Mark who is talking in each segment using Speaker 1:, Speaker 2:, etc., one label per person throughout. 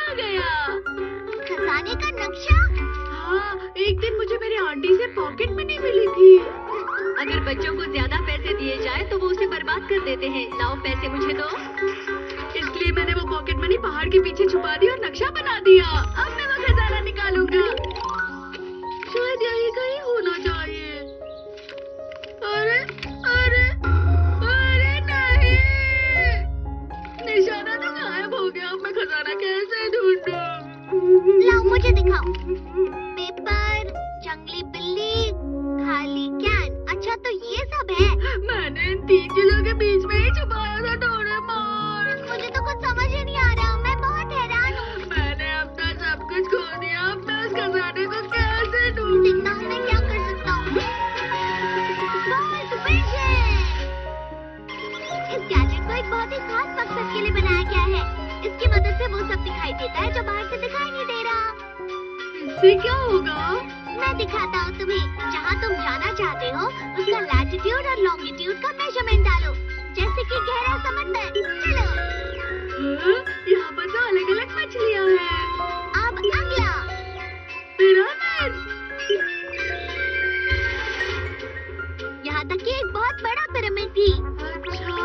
Speaker 1: आ गया।
Speaker 2: खजाने का नक्शा?
Speaker 1: हाँ, एक दिन मुझे मेरी आंटी से पॉकेट मनी मिली थी। अगर बच्चों को ज्यादा पैसे दिए जाए तो वो उसे बर्बाद कर देते हैं। लाओ पैसे मुझे दो। इसलिए मैंने वो पॉकेट मनी पहाड़ के पीछे छुपा दी और नक्शा बना दिया। अब मैं वो खजाना निकालूंगा। शायद यही कहीं होना चाहिए। अरे अरे अरे नहीं, निशाना तो गायब हो गया। अब मैं खजाना कैसे ढूंढूं?
Speaker 2: लाओ मुझे दिखाओ। पेपर, जंगली बिल्ली, खाली कैन। अच्छा तो ये सब है।
Speaker 1: मैंने इन 3 चीजों के बीच में ही छुपाया था डोरेमोन।
Speaker 2: मुझे तो कुछ समझ ही नहीं आ रहा। मैं बहुत हैरान हूँ।
Speaker 1: मैंने अपना सब कुछ खो दिया। अब मैं उस खजाने को कैसे ढूंढूं?
Speaker 2: देखता हूँ मैं क्या कर सकता हूँ। बहुत विजय! इस गैजेट को एक बहुत ही खास मकसद के लिए बनाया गया है। इसकी मदद से वो सब दिखाई देता है जो बाहर से दिखाई नहीं दे रहा।
Speaker 1: इससे क्या होगा?
Speaker 2: मैं दिखाता हूँ तुम्हें। जहाँ तुम जाना चाहते हो उसका लैटिट्यूड और लॉन्गिट्यूड का मेजरमेंट डालो। जैसे कि गहरा समंदर। चलो।
Speaker 1: यहाँ पर तो अलग अलग मछलियाँ हैं।
Speaker 2: अब अगला।
Speaker 1: पिरामिड।
Speaker 2: यहाँ तक कि एक बहुत बड़ा पिरामिड भी।
Speaker 1: अच्छा।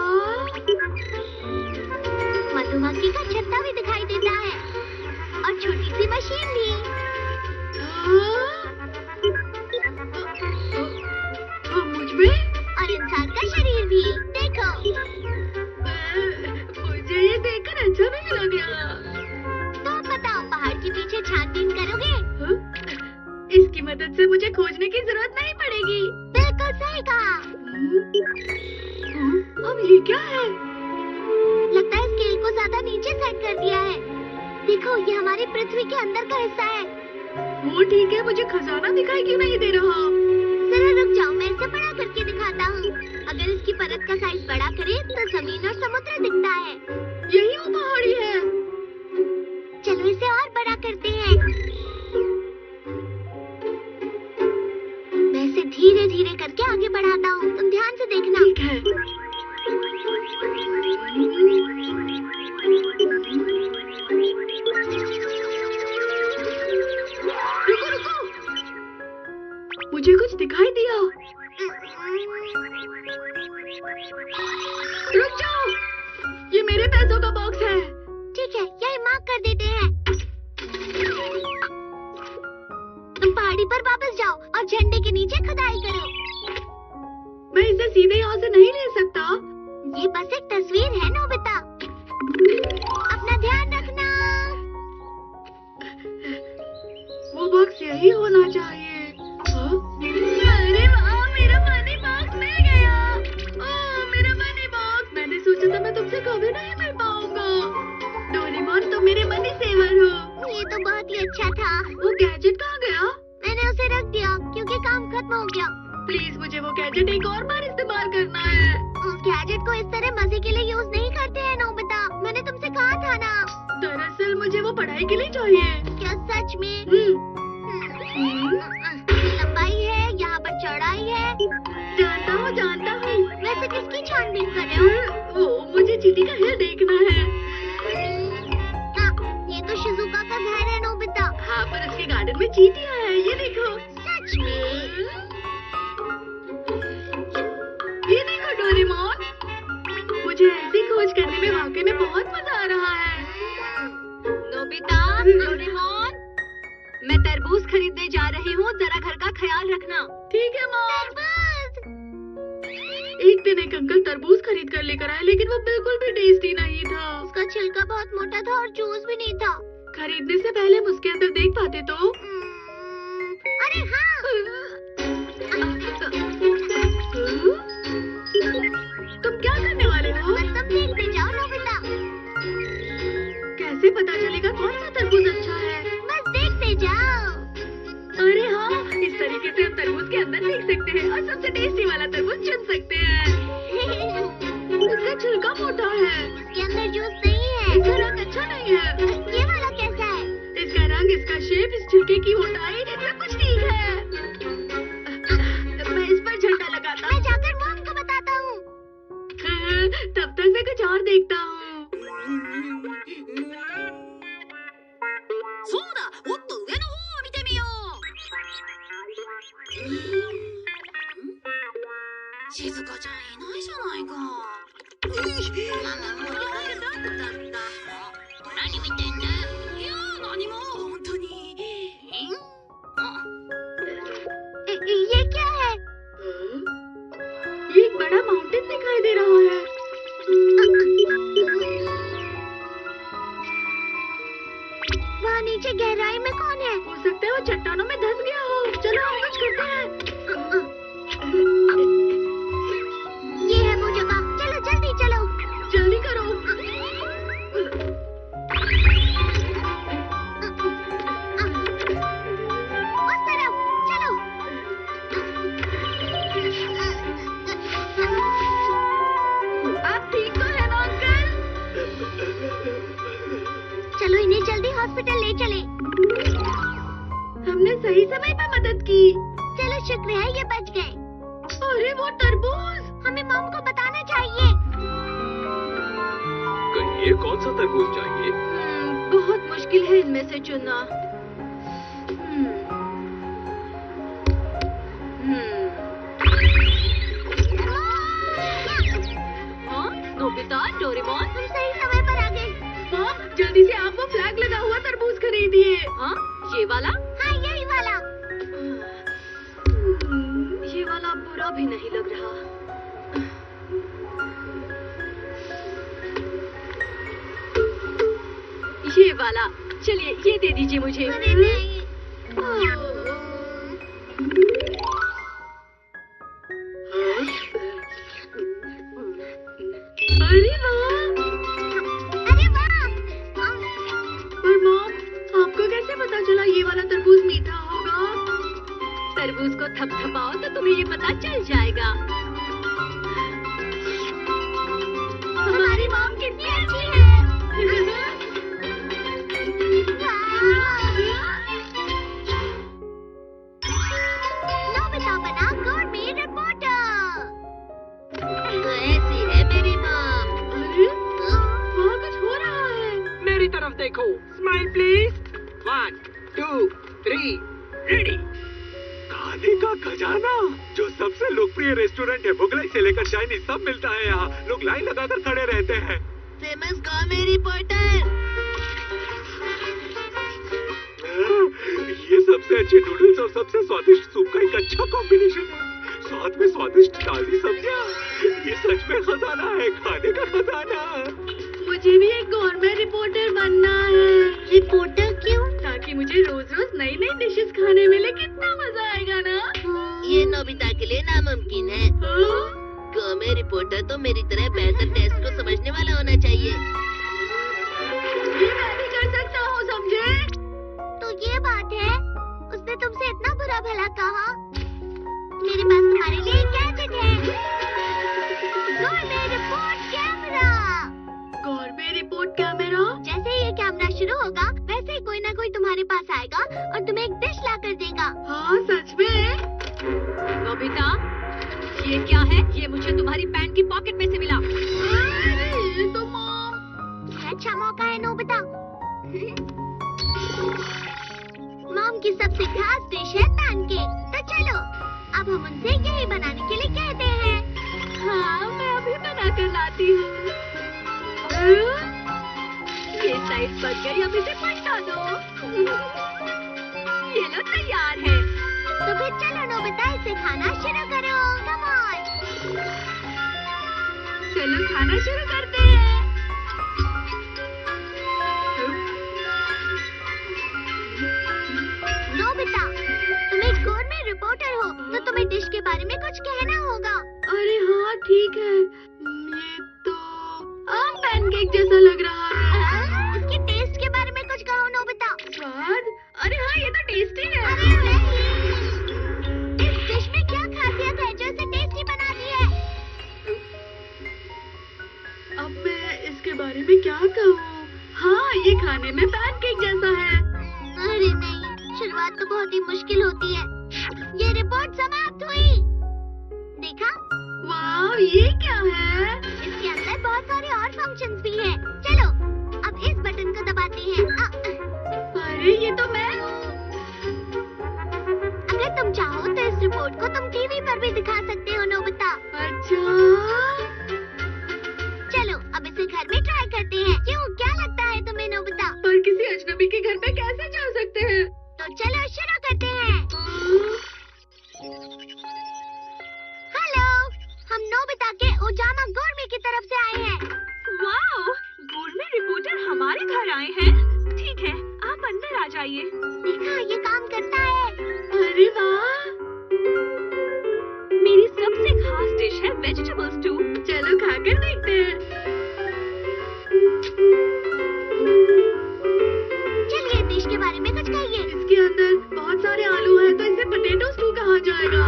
Speaker 2: मधुमक्खी का छत्ता भी दिखाई देता है और छोटी सी मशीन भी।
Speaker 1: मुझ में?
Speaker 2: और इंसान का शरीर भी। देखो।
Speaker 1: मुझे ये देखकर अच्छा नहीं लग रहा।
Speaker 2: तो अब बताओ, पहाड़ के पीछे छानबीन करोगे?
Speaker 1: इसकी मदद से मुझे खोजने की जरूरत नहीं पड़ेगी।
Speaker 2: बिल्कुल सही कहा।
Speaker 1: अब ये क्या है?
Speaker 2: लगता है स्केल को ज्यादा नीचे सेट कर दिया है। देखो, ये हमारी पृथ्वी के अंदर का हिस्सा है।
Speaker 1: वो ठीक है, मुझे खजाना दिखाई क्यों नहीं दे रहा?
Speaker 2: जरा रुक जाओ, मैं इसे बड़ा करके दिखाता हूँ। अगर इसकी परत का साइज बड़ा करे तो जमीन और समुद्र दिखता है।
Speaker 1: यही वो पहाड़ी है।
Speaker 2: चलो इसे और बड़ा करते हैं। मैं इसे धीरे धीरे करके आगे बढ़ाता हूँ। तुम ध्यान से देखना।
Speaker 1: ठीक है। रुको रुको, मुझे कुछ दिखाई दिया। रुक जाओ, ये मेरे पैसों का बॉक्स है।
Speaker 2: ठीक है, यही मार्क कर देते हैं। तुम पहाड़ी पर वापस जाओ और झंडे के नीचे खुदाई करो।
Speaker 1: मैं इसे सीधे यहाँ से नहीं ले सकता।
Speaker 2: ये बस एक तस्वीर है नोबिता। अपना ध्यान रखना।
Speaker 1: वो बॉक्स यही होना चाहिए। अरे वाह, मेरा मनी बॉक्स मिल गया। ओह, मेरा मनी बॉक्स। मैंने सोचा था मैं तुमसे कभी नहीं मिल पाऊंगा। डोरेमोन, तुम मेरे मनी सेवर हो।
Speaker 2: ये तो बहुत ही अच्छा था।
Speaker 1: वो गैजेट कहाँ गया?
Speaker 2: मैंने उसे रख दिया क्योंकि काम खत्म हो गया।
Speaker 1: प्लीज, मुझे वो गैजेट एक और बार इस्तेमाल करना है।
Speaker 2: उस गैजेट को इस तरह मजे के लिए यूज नहीं करते हैं नोबिता। मैंने तुमसे कहा था ना।
Speaker 1: दरअसल मुझे वो पढ़ाई के लिए चाहिए।
Speaker 2: क्या सच में?
Speaker 1: हम्म।
Speaker 2: लंबाई है, यहाँ पर चौड़ाई है।
Speaker 1: जानता हूँ जानता हूँ।
Speaker 2: वैसे किसकी छानबीन कर रहे हो?
Speaker 1: मुझे चीटी का हिल देखना है।
Speaker 2: ये तो शिजुका का घर है नोबिता।
Speaker 1: हाँ, पर उसके गार्डन में चीटियाँ हैं। ये देखो।
Speaker 2: सच में?
Speaker 1: ये देखो डोरेमोन, मुझे ऐसी खोज करने में वाकई में बहुत मजा आ रहा है। नोबिता, डोरेमोन, मैं तरबूज खरीदने जा रही हूँ। जरा घर का ख्याल रखना। ठीक है माँ। एक दिन एक अंकल तरबूज खरीद कर लेकर आए, लेकिन वो बिल्कुल भी टेस्टी नहीं था।
Speaker 2: उसका छिलका बहुत मोटा था और जूस भी नहीं था।
Speaker 1: खरीदने से पहले हम उसके अंदर देख पाते तो।
Speaker 2: अरे हाँ।
Speaker 1: तुम क्या करने वाले हो?
Speaker 2: बस तुम देखते जाओ नोबिता।
Speaker 1: कैसे पता चलेगा कौन सा तरबूज अच्छा है?
Speaker 2: बस देखते जाओ।
Speaker 1: अरे हाँ, इस तरीके से हम तरबूज के अंदर देख सकते हैं और सबसे टेस्टी वाला तरबूज चुन सकते हैं। इसका छिलका मोटा है।
Speaker 2: इसके अंदर जूस नहीं है।
Speaker 1: इसका रंग अच्छा नहीं है।
Speaker 2: ये वाला कैसा है?
Speaker 1: इसका रंग, इसका शेप, इस छिलके की मोटाई, सब कुछ ठीक है। मैं इस पर झंडा लगाता हूँ।
Speaker 2: मैं जाकर मॉम को बताता हूँ।
Speaker 1: तब तक मैं कुछ और देखता हूँ।
Speaker 2: 静かちゃんいないじゃないか。ママもうやられたんだった。何見てんだ。いや何も本当に。ये क्या है?
Speaker 1: ये एक बड़ा माउंटेन दिखाई दे रहा है।
Speaker 2: वहाँ नीचे गहराई में कौन है?
Speaker 1: हो सकता है वो चट्टानों में धंस गया हो। चलो हम कुछ करते हैं।
Speaker 2: ये है वो जगह। चलो जल्दी चलो।
Speaker 1: जल्दी करो।
Speaker 2: उस तरफ चलो।
Speaker 1: आप ठीक तो है ना अंकल?
Speaker 2: चलो इन्हें जल्दी हॉस्पिटल ले चले।
Speaker 1: हमने सही समय पर मदद की।
Speaker 2: चलो शुक्र है ये बच गए।
Speaker 1: अरे वो तरबूज!
Speaker 2: हमें मॉम को बताना चाहिए।
Speaker 3: कहिए कौन सा तरबूज चाहिए?
Speaker 1: बहुत मुश्किल है इनमें से चुनना। हाँ, नोबिता, डोरेमोन,
Speaker 2: हम सही समय पर आ गए।
Speaker 1: हाँ, जल्दी से आप वो फ्लैग लगा हुआ तरबूज खरीदिए। हाँ, ये वाला?
Speaker 2: हाँ यही वाला।
Speaker 1: ये वाला बुरा भी नहीं लग रहा। ये वाला, चलिए ये दे दीजिए मुझे।
Speaker 2: अरे नहीं।
Speaker 1: अरे वाह!
Speaker 2: अरे वाह!
Speaker 1: पर मॉम, आपको कैसे पता चला ये वाला तरबूज मीठा होगा? तरबूज को थपथपाओ तो तुम्हें ये पता चल जाएगा।
Speaker 2: हमारी मॉम कितनी अच्छी है। नोबिता बना गोरमी रिपोर्टर। ऐसी है मेरी मॉम।
Speaker 1: अरे, वहाँ कुछ हो रहा है।
Speaker 4: मेरी तरफ देखो। Smile please. 1 2 3 रेडी।
Speaker 3: खाने का खजाना जो सबसे लोकप्रिय रेस्टोरेंट है, मुगलाई से लेकर चाइनीज सब मिलता है यहाँ। लोग लाइन लगाकर खड़े रहते हैं।
Speaker 2: फेमस गोरमी रिपोर्टर।
Speaker 3: ये सबसे अच्छे नूडल्स और सबसे स्वादिष्ट सूप का एक अच्छा कॉम्बिनेशन है। साथ में स्वादिष्ट ताजी सब्जियाँ। ये सच में खजाना है, खाने का खजाना।
Speaker 1: मुझे भी एक गवर्नमेंट रिपोर्टर बनना है।
Speaker 2: रिपोर्टर क्यों?
Speaker 1: ताकि मुझे रोज रोज नई नई डिशेस खाने मिले। कितना मजा आएगा ना?
Speaker 2: ये नोबिता के लिए नामुमकिन है।
Speaker 1: हाँ?
Speaker 2: गोरमी रिपोर्टर तो मेरी तरह बेहतर टेस्ट को समझने वाला होना चाहिए।
Speaker 1: ये मैं भी कर सकता हूँ, समझे?
Speaker 2: तो ये बात है, उसने तुमसे इतना बुरा भला कहा। मेरे पास तुम्हारे लिए एक गैजेट है। गोरमी report camera.
Speaker 1: Government report camera?
Speaker 2: जैसे ही ये कैमरा शुरू होगा, वैसे ही कोई ना कोई तुम्हारे पास आएगा और तुम्हें एक डिश ला कर देगा।
Speaker 1: हाँ, सच में? नोबिता, ये क्या है? ये मुझे तुम्हारी पैंट की पॉकेट में से मिला। अरे, ये तो मॉम।
Speaker 2: ये अच्छा मौका है नोबिता। मॉम की सबसे खास डिश है पैनकेक। तो चलो, अब हम उनसे यही बनाने के लिए कहते हैं।
Speaker 1: हाँ, मैं अभी बना कर लाती हूँ। ये साइड बच गई, अब इसे पलटा दो। ये लो, तैयार है।
Speaker 2: तो फिर चलो नोबिता, इसे खाना शुरू करो। Come on.
Speaker 1: चलो खाना शुरू करते हैं।
Speaker 2: नोबिता, तुम एक गोरमी रिपोर्टर हो, तो तुम्हें डिश के बारे में कुछ कहना होगा।
Speaker 1: अरे हाँ, ठीक है। ये तो आम पैनकेक जैसा लग रहा है।
Speaker 2: इसके टेस्ट के बारे में कुछ कहो नोबिता।
Speaker 1: स्वाद? अरे हाँ, ये तो टेस्टी है।
Speaker 2: अरे नहीं, इस डिश में क्या खासियत है जो इसे टेस्टी बनाती है?
Speaker 1: अब मैं इसके बारे में क्या कहूँ? हाँ, ये खाने में पैनकेक जैसा है।
Speaker 2: अरे नहीं, शुरुआत तो बहुत ही मुश्किल होती है। ये रिपोर्ट समाप्त हुई। देखा?
Speaker 1: वाह, ये क्या है?
Speaker 2: इसके अंदर बहुत सारे और फंक्शंस भी हैं। चलो, अब इस बटन को दबाते हैं।
Speaker 1: अरे ये तो मैं हूँ।
Speaker 2: अगर तुम चाहो तो इस रिपोर्ट को तुम टीवी पर भी दिखा सकते हो नोबिता।
Speaker 1: पर दिखाइए।
Speaker 2: देखा, ये काम करता है।
Speaker 1: अरे वाह, मेरी सबसे खास डिश है वेजिटेबल स्टू। चलो खाकर देखते हैं।
Speaker 2: चलिए डिश के बारे में कुछ कहिए।
Speaker 1: इसके अंदर बहुत सारे आलू हैं, तो इसे पोटैटो स्टू कहा जाएगा।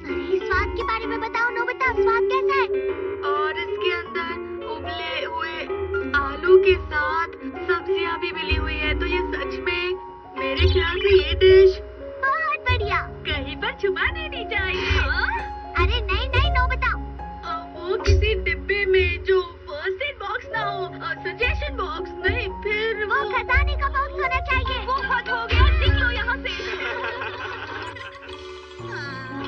Speaker 2: अरे स्वाद के बारे में बताओ नोबिता, स्वाद कैसा है?
Speaker 1: और इसके अंदर उबले हुए आलू के साथ सब्जियां भी मिली हुई है, तो ये सच में मेरे ख्याल से ये डिश
Speaker 2: बहुत बढ़िया।
Speaker 1: कहीं पर छुपा देनी चाहिए।
Speaker 2: अरे नहीं नहीं नोबिता,
Speaker 1: वो किसी डिब्बे में जो फर्स्ट एड बॉक्स ना हो, सजेशन बॉक्स नहीं, फिर
Speaker 2: वो खजाने का बॉक्स होना चाहिए।
Speaker 1: वो हद हो गया, निकलो यहाँ से।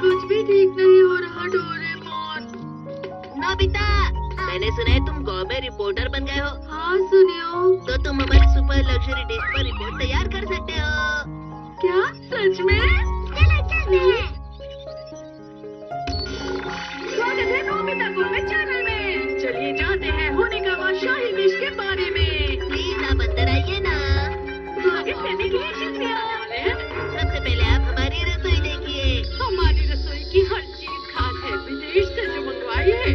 Speaker 1: कुछ भी ठीक नहीं हो रहा डोरेमोन।
Speaker 5: नोबिता, मैंने सुना है तुम गाँव में रिपोर्टर बन गए हो।
Speaker 1: हाँ सुनियो।
Speaker 5: तो तुम हमारी सुपर लग्जरी डिश पर रिपोर्ट तैयार कर सकते हो।
Speaker 1: क्या सच में?
Speaker 2: चलो चलते हैं।
Speaker 1: स्वागत है नोबिता गोurmet चैनल में। चलिए जानते हैं होनिगावा शाही डिश के बारे में।
Speaker 5: प्लीज आप अंदर आइए ना।
Speaker 1: स्वागत करने के लिए शुक्रिया।
Speaker 5: सबसे पहले आप हमारी रसोई देखिए।
Speaker 1: हमारी रसोई की हर चीज खास है, विदेश से जो मंगवाई है।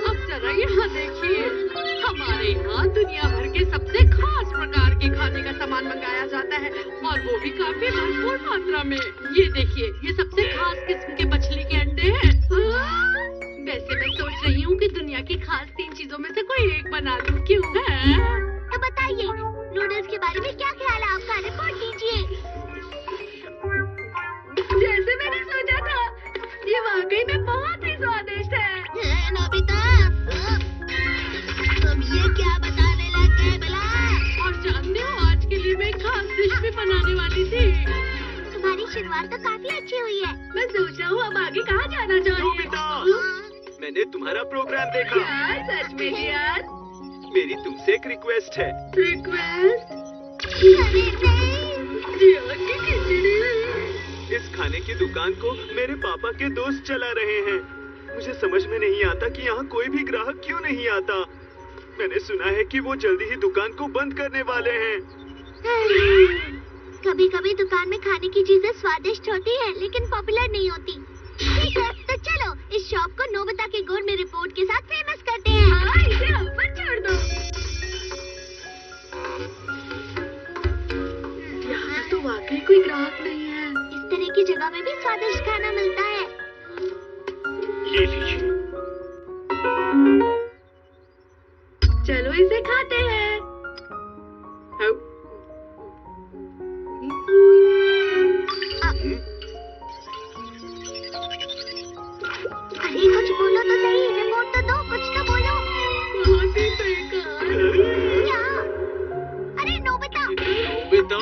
Speaker 1: अब जरा यहाँ देखिए, हमारे यहाँ दुनिया भर के सबसे खास प्रकार के खाने का सामान मंगाया जाता है, और वो भी काफी भरपूर मात्रा में। ये देखिए, ये सबसे खास किस्म के मछली के अंडे हैं। वैसे मैं सोच रही हूँ कि दुनिया की खास 3 चीजों में से कोई एक बना लूँ, क्यों है?
Speaker 2: तो बताइए नूडल्स के बारे में क्या ख्याल है आपका? रिपोर्ट दीजिए।
Speaker 1: जैसे मैंने सोचा था, ये वाकई में बहुत ही स्वादिष्ट है।
Speaker 5: नोबिता, तुम ये क्या बताने लग गए भला?
Speaker 1: और जानते हो, आज के लिए मैं खास डिश भी बनाने वाली थी।
Speaker 2: तुम्हारी शुरुआत तो काफी अच्छी हुई है।
Speaker 1: मैं सोच रहा हूँ अब आगे कहाँ जाना चाहिए।
Speaker 3: नोबिता, मैंने तुम्हारा प्रोग्राम देखा।
Speaker 1: यार सच में यार।
Speaker 3: मेरी तुमसे एक रिक्वेस्ट है।
Speaker 1: रिक्वेस्ट?
Speaker 2: अरे नहीं।
Speaker 1: जिया की खिचड़ी।
Speaker 3: इस खाने की दुकान को मेरे पापा के दोस्त चला रहे हैं। मुझे समझ में नहीं आता कि यहाँ कोई भी ग्राहक क्यों नहीं आता। मैंने सुना है कि वो जल्दी ही दुकान को बंद करने वाले हैं।
Speaker 2: कभी कभी दुकान में खाने की चीजें स्वादिष्ट होती है, लेकिन पॉपुलर नहीं होती। ठीक है, तो चलो इस शॉप को नोबिता के गोurmet रिपोर्ट के साथ फेमस करते हैं।
Speaker 1: हाँ, इसे हम पर छोड़ दो। यहाँ तो वाकई कोई ग्राहक नहीं है।
Speaker 2: इस तरह की जगह में भी स्वादिष्ट खाना मिलता है।
Speaker 3: ये लीजिए।
Speaker 1: चलो इसे खाते हैं।
Speaker 2: अरे कुछ बोलो तो सही, रिपोर्ट तो दो, कुछ तो बोलो।
Speaker 1: बहुत ही बेकार।
Speaker 2: क्या? अरे नोबिता।
Speaker 3: बेटा,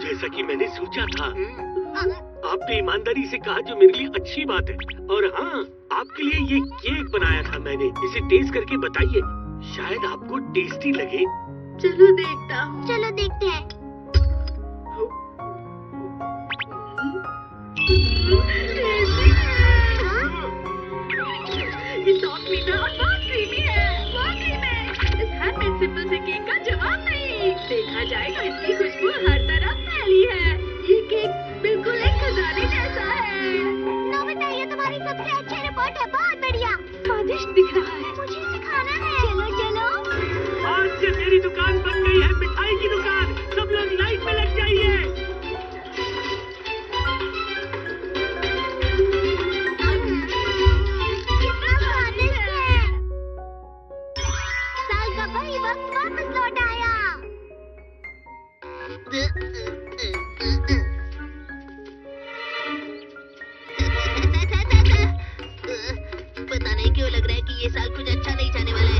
Speaker 3: जैसा कि मैंने सोचा था, आपने ईमानदारी से कहा, जो मेरे लिए अच्छी बात है। और हाँ, आपके लिए ये केक बनाया था मैंने। इसे टेस्ट करके बताइए, शायद आपको टेस्टी लगे।
Speaker 1: चलो देखता हूँ।
Speaker 2: चलो देखते हैं।
Speaker 1: ये सॉफ्ट मीठा और बहुत क्रीमी है। वाकई में इस हैंडमेड सिंपल से केक का जवाब नहीं। देखा जाए तो इसकी खुशबू हर तरफ फैली है। ये केक बिल्कुल एक खजाने जैसा है।
Speaker 2: नोबिता, ये तुम्हारी सबसे अच्छी रिपोर्ट है। बहुत बढ़िया,
Speaker 1: स्वादिष्ट दिख रहा है।
Speaker 2: मुझे सिखाना है। चलो चलो।
Speaker 3: आज से मेरी दुकान बन गई है मिठाई की दुकान। सब लोग लाइन में लग जाइए।
Speaker 2: कितना स्वादिष्ट है। साल का वही वक्त वापस लौट आया।
Speaker 5: पता नहीं क्यों लग रहा है कि ये साल कुछ अच्छा नहीं जाने वाला है।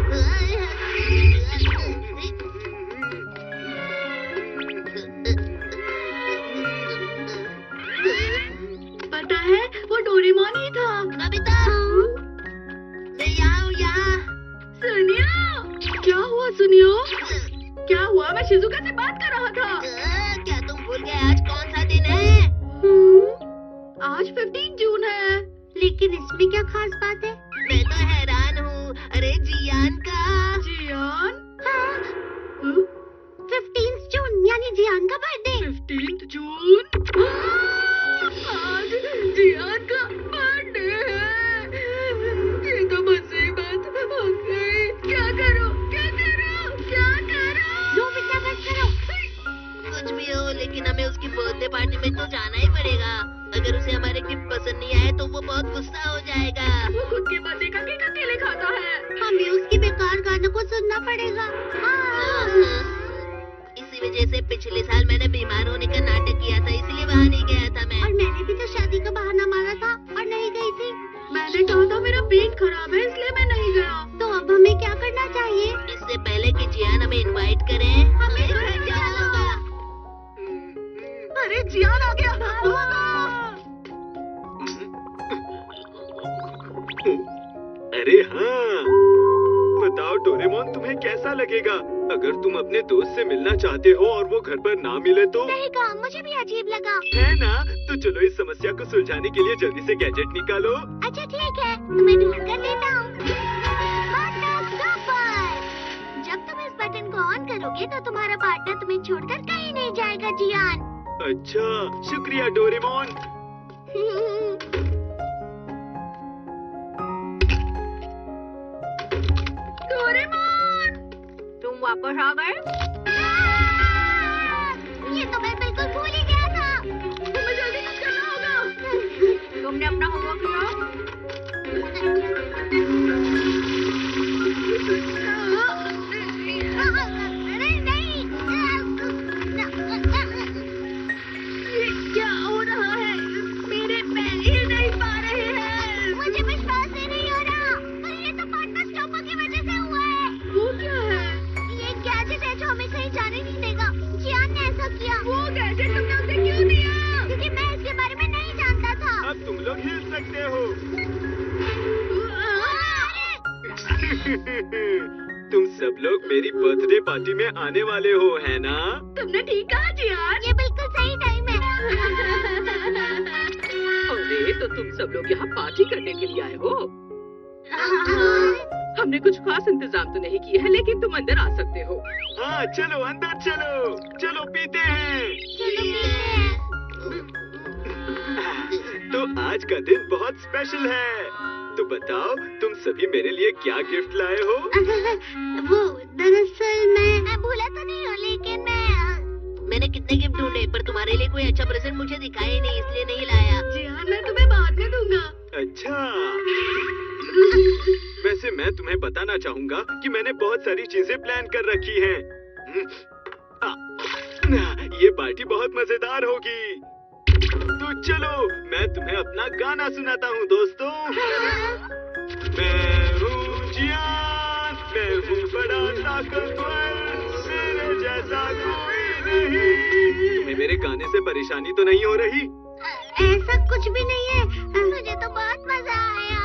Speaker 1: पता है, वो डोरेमोन ही था।
Speaker 5: नोबिता, मैं यहाँ हूँ, यहाँ।
Speaker 1: सुनियो। क्या हुआ सुनियो? क्या हुआ? मैं शिजुका से बात कर रहा था।
Speaker 5: क्या तुम भूल गए आज कौन सा दिन है?
Speaker 1: आज 15 जून है।
Speaker 2: लेकिन इसमें क्या खास बात है?
Speaker 5: मैं तो हैरान हूँ। अरे जियान का।
Speaker 1: जियान?
Speaker 2: हाँ,
Speaker 1: हाँ?
Speaker 2: 15 जून यानी जियान का बर्थडे।
Speaker 1: 15 जून? आज जियान का बर्थडे है। ये तो मुसीबत हो गई। क्या करो?
Speaker 2: नोबिता बस करो।
Speaker 5: कुछ भी हो, लेकिन हमें उसकी बर्थडे पार्टी में तो जाना ही पड़ेगा। अगर उसे हमारे गिफ्ट पसंद नहीं आए तो वो बहुत गुस्सा हो जाएगा।
Speaker 1: वो खुद के बर्थडे का केक अकेले खाता है।
Speaker 2: हमें उसकी बेकार गानों को सुनना पड़ेगा।
Speaker 5: इसी वजह से पिछले साल मैंने बीमार होने का नाटक किया था, इसलिए वहाँ नहीं गया था मैं।
Speaker 2: और मैंने भी तो शादी का बहाना मारा था और नहीं गई थी।
Speaker 1: मैंने कहा था मेरा पेट खराब है इसलिए मैं नहीं गया।
Speaker 2: तो अब हमें क्या करना चाहिए?
Speaker 5: इससे पहले कि जियान हमें इनवाइट करे, हमें घर जाना होगा।
Speaker 1: अरे जियान आ गया।
Speaker 6: अरे हाँ, बताओ डोरेमोन, तुम्हें कैसा लगेगा अगर तुम अपने दोस्त से मिलना चाहते हो और वो घर पर ना मिले तो?
Speaker 2: सही कहा, मुझे भी अजीब लगा।
Speaker 6: है ना? तो चलो इस समस्या को सुलझाने के लिए जल्दी से गैजेट निकालो।
Speaker 2: अच्छा ठीक है, तुम्हें ढूंढ कर लेता हूँ। जब तुम इस बटन को ऑन करोगे तो तुम्हारा पार्टनर तुम्हें छोड़कर कहीं नहीं जाएगा जियान।
Speaker 6: अच्छा, शुक्रिया डोरेमोन।
Speaker 1: डोरेमोन, तुम वापस आ गए?
Speaker 2: ये तो मैं बिल्कुल भूल ही गया था।
Speaker 1: तुम्हें जल्दी कुछ करना होगा। तुमने अपना होमवर्क
Speaker 2: अरे नहीं।
Speaker 1: ये क्या हो रहा है? मेरे पैर हिल नहीं पा रहे हैं।
Speaker 2: मुझे विश्वास ही नहीं हो रहा। पर ये तो पार्टनर स्टॉपर की वजह से हुआ है।
Speaker 1: वो क्या है?
Speaker 2: ये एक गैजेट है जो हमें कहीं जाने नहीं देगा। जियान ने ऐसा किया।
Speaker 1: वो गैजेट तुमने उसे क्यों दिया?
Speaker 2: क्योंकि मैं इसके बारे में नहीं जानता था।
Speaker 6: अब तुम लोग हिल सकते हो। तुम सब लोग मेरी बर्थडे पार्टी में आने वाले हो, है ना?
Speaker 1: तुमने ठीक कहा जियान।
Speaker 2: ये बिल्कुल सही टाइम है।
Speaker 4: अरे तो तुम सब लोग यहाँ पार्टी करने के लिए आए हो? हमने कुछ खास इंतजाम तो नहीं किए हैं, लेकिन तुम अंदर आ सकते हो।
Speaker 6: हाँ चलो अंदर चलो, चलो पीते हैं। तो आज का दिन बहुत स्पेशल है। तो बताओ तुम सभी मेरे लिए क्या गिफ्ट लाए हो?
Speaker 2: वो दरअसल मैं भूला तो नहीं हूँ, लेकिन
Speaker 5: मैंने कितने गिफ्ट ढूंढे पर तुम्हारे लिए कोई अच्छा प्रेजेंट मुझे दिखा ही नहीं, इसलिए नहीं लाया।
Speaker 1: जियान, मैं तुम्हें बाद में दूंगा।
Speaker 6: अच्छा, वैसे मैं तुम्हें बताना चाहूँगा कि मैंने बहुत सारी चीजें प्लान कर रखी हैं। ये पार्टी बहुत मजेदार होगी। तो चलो मैं तुम्हें अपना गाना सुनाता हूँ दोस्तों। मैं हूँ जियान, मैं हूँ बड़ा ताकतवर, मेरे जैसा कोई नहीं। तुम्हें मेरे गाने से परेशानी तो नहीं हो रही?
Speaker 2: ऐसा कुछ भी नहीं है। मुझे तो बहुत मजा आया।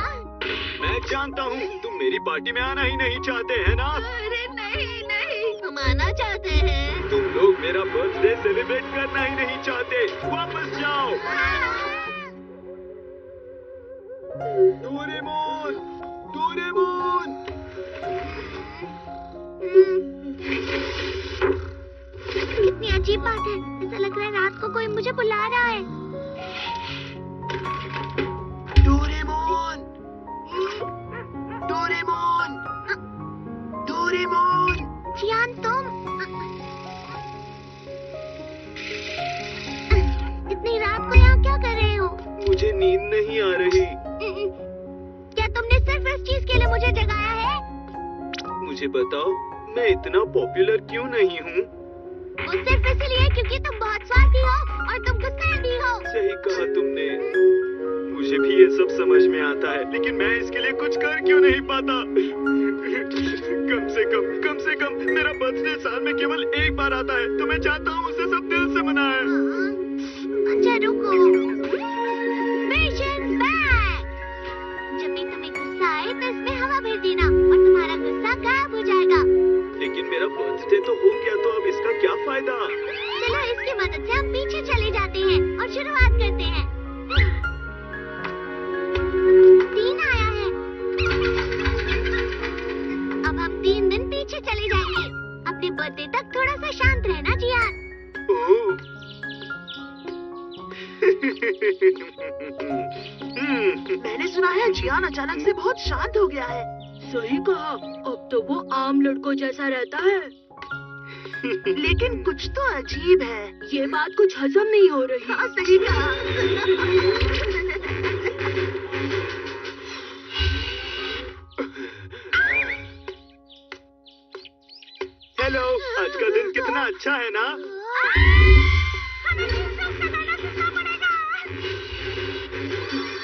Speaker 6: मैं जानता हूँ तुम मेरी पार्टी में आना ही नहीं चाहते हैं ना?
Speaker 1: अरे नहीं,
Speaker 5: हम आना चाहते हैं।
Speaker 6: तुम लोग मेरा बर्थडे सेलिब्रेट करना ही नहीं चाहते। वापस जाओ। Doraemon, Doraemon.
Speaker 2: कितनी अजीब बात है। ऐसा लग रहा है रात को कोई मुझे बुला रहा है।
Speaker 6: Doraemon, Doraemon, Doraemon.
Speaker 2: जियान तुम इतनी रात को यहाँ क्या कर रहे हो?
Speaker 6: मुझे नींद नहीं आ रही।
Speaker 2: क्या तुमने सिर्फ इस चीज के लिए मुझे जगाया है?
Speaker 6: मुझे बताओ मैं इतना पॉपुलर क्यों नहीं हूँ?
Speaker 2: वो सिर्फ इसलिए क्योंकि तुम बहुत स्वार्थी हो और तुम गुस्से भी हो।
Speaker 6: सही कहा तुमने। मुझे भी ये सब समझ में आता है, लेकिन मैं इसके लिए कुछ कर क्यों नहीं पाता? कम से कम मेरा बर्थडे साल में केवल एक बार आता है, तो मैं चाहता हूँ उसे सब दिल से मनाएं।
Speaker 2: अच्छा रुको। Mission back. जब भी तुम्हें गुस्सा आए तो इसमें हवा भर देना और तुम्हारा गुस्सा गायब हो जाएगा।
Speaker 6: लेकिन मेरा बर्थडे तो हो गया, तो अब इसका क्या फायदा?
Speaker 2: चलो इसकी मदद से हम पीछे चले जाते हैं और शुरुआत करते हैं। 3 आया है। जियान अचानक से बहुत शांत हो गया है।
Speaker 1: सही कहा, अब तो वो आम लड़कों जैसा रहता है।
Speaker 2: लेकिन कुछ तो अजीब है।
Speaker 1: ये बात कुछ हजम नहीं हो रही।
Speaker 2: हाँ, सही कहा।
Speaker 6: हेलो, आज का दिन कितना अच्छा है ना?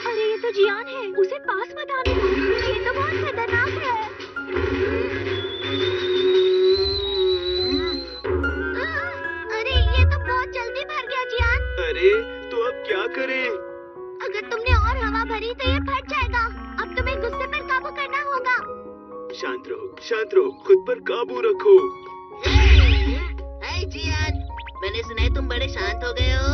Speaker 1: अरे ये तो जियान है, उसे पास मत आने दो, ये तो बहुत खतरनाक है।
Speaker 2: अरे ये तो बहुत जल्दी भर गया जियान।
Speaker 6: अरे तो अब क्या करें?
Speaker 2: अगर तुमने और हवा भरी तो ये फट जाएगा। अब तुम्हें गुस्से पर काबू करना होगा।
Speaker 6: शांत रहो, खुद पर काबू रखो।
Speaker 5: हाय जियान, मैंने सुना है तुम बड़े शांत हो गए हो।